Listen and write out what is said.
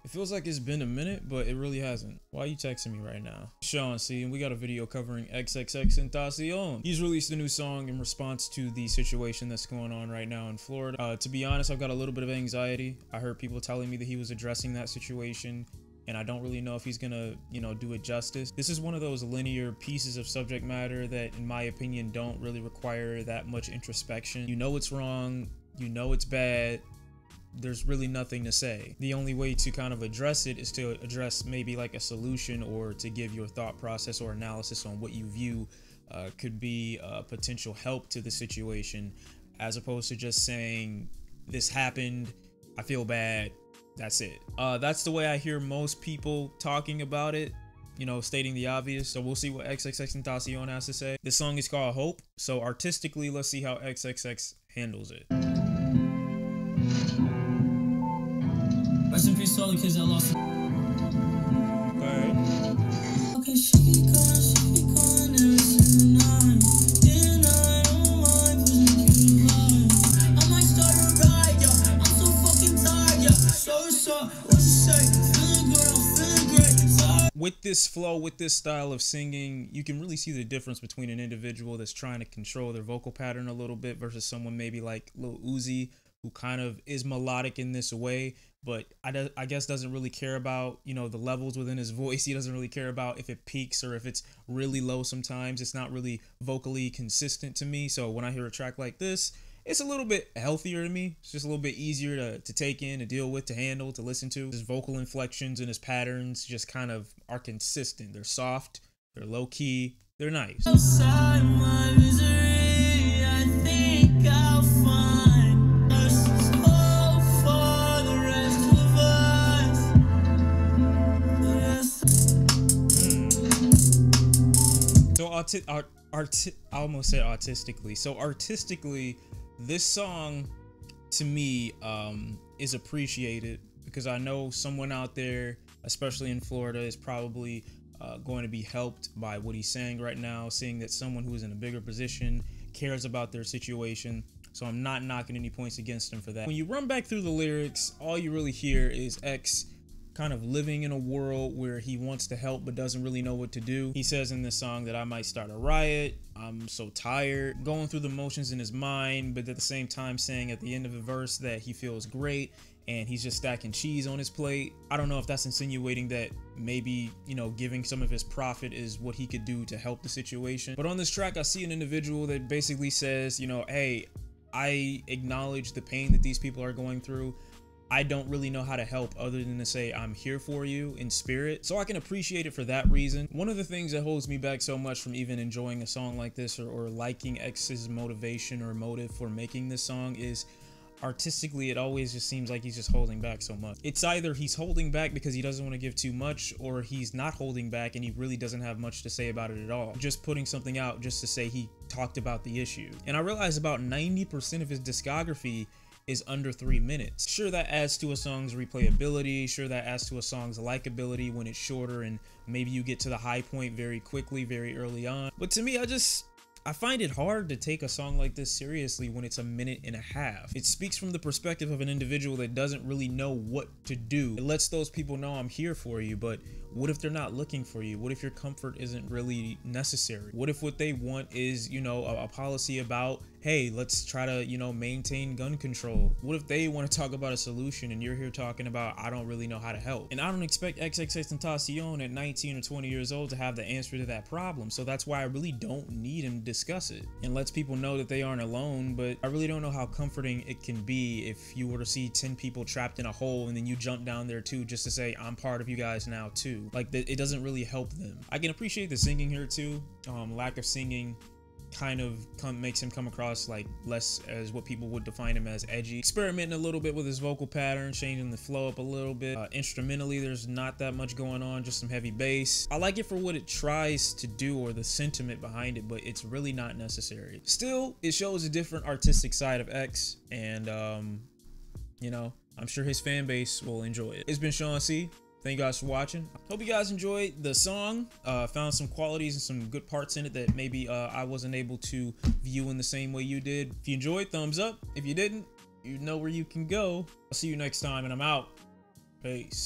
It feels like it's been a minute, but it really hasn't. Why are you texting me right now? Shawn, see, and we got a video covering xxxtentacion. He's released a new song in response to the situation that's going on right now in Florida. To be honest, I've got a little bit of anxiety. I heard people telling me that he was addressing that situation, and I don't really know if he's gonna, do it justice. This is one of those linear pieces of subject matter that, in my opinion, don't really require that much introspection. You know it's wrong, you know it's bad, there's really nothing to say. The only way to kind of address it is to address maybe like a solution, or to give your thought process or analysis on what you view could be potential help to the situation, as opposed to just saying, this happened, I feel bad, that's it. That's the way I hear most people talking about it, stating the obvious. So we'll see what xxxtentacion has to say. This song is called Hope. So artistically, let's see how XXX handles it. Rest in peace to all the kids that lost. Okay. Okay, she gone every single night. Didn't oh my, I might start a riot, yeah. I'm so fucking tired, yeah. So, what you say? Feeling good, I'm feeling great. With this flow, with this style of singing, you can really see the difference between an individual that's trying to control their vocal pattern a little bit versus someone maybe like Lil Uzi, who kind of is melodic in this way, but I guess doesn't really care about, the levels within his voice. He doesn't really care about if it peaks or if it's really low sometimes. It's not really vocally consistent to me. So when I hear a track like this, it's a little bit healthier to me. It's just a little bit easier to take in, to deal with, to handle, to listen to. His vocal inflections and his patterns just kind of are consistent. They're soft, they're low key, they're nice. Outside my misery, I think I'll find us hope for the rest of us. So I almost said artistically. So artistically, this song to me is appreciated, because I know someone out there, especially in Florida, is probably going to be helped by what he's saying right now, seeing that someone who is in a bigger position cares about their situation. So I'm not knocking any points against him for that. When you run back through the lyrics, all you really hear is X kind of living in a world where he wants to help but doesn't really know what to do. He says in this song that I might start a riot, I'm so tired, going through the motions in his mind, but at the same time saying at the end of the verse that he feels great and he's just stacking cheese on his plate. I don't know if that's insinuating that maybe, giving some of his profit is what he could do to help the situation. But on this track, I see an individual that basically says, hey, I acknowledge the pain that these people are going through. I don't really know how to help other than to say I'm here for you in spirit. So I can appreciate it for that reason. One of the things that holds me back so much from even enjoying a song like this, or liking X's motivation or motive for making this song, is artistically it always just seems like he's just holding back so much. It's either he's holding back because he doesn't want to give too much, or he's not holding back and he really doesn't have much to say about it at all. Just putting something out just to say he talked about the issue. And I realize about 90% of his discography is under 3 minutes. Sure, that adds to a song's replayability. Sure, that adds to a song's likability when it's shorter and maybe you get to the high point very quickly, very early on. But to me, I find it hard to take a song like this seriously when it's 1.5 minutes. It speaks from the perspective of an individual that doesn't really know what to do. It lets those people know I'm here for you, but what if they're not looking for you? What if your comfort isn't really necessary? What if what they want is, a policy about, hey, let's try to, maintain gun control? What if they want to talk about a solution and you're here talking about, I don't really know how to help? And I don't expect xxxtentacion at 19 or 20 years old to have the answer to that problem. So that's why I really don't need him to discuss it, and lets people know that they aren't alone. But I really don't know how comforting it can be if you were to see 10 people trapped in a hole and then you jump down there too, just to say, I'm part of you guys now too. Like, it doesn't really help them. I can appreciate the singing here too. Lack of singing kind of makes him come across like less as what people would define him as edgy. Experimenting a little bit with his vocal pattern, changing the flow up a little bit. Instrumentally, there's not that much going on, just some heavy bass. I like it for what it tries to do, or the sentiment behind it, but it's really not necessary. Still, it shows a different artistic side of X, and I'm sure his fan base will enjoy it. It's been Shawn C. Thank you guys for watching. Hope you guys enjoyed the song. Found some qualities and some good parts in it that maybe I wasn't able to view in the same way you did. If you enjoyed, thumbs up. If you didn't, you know where you can go. I'll see you next time, and I'm out. Peace.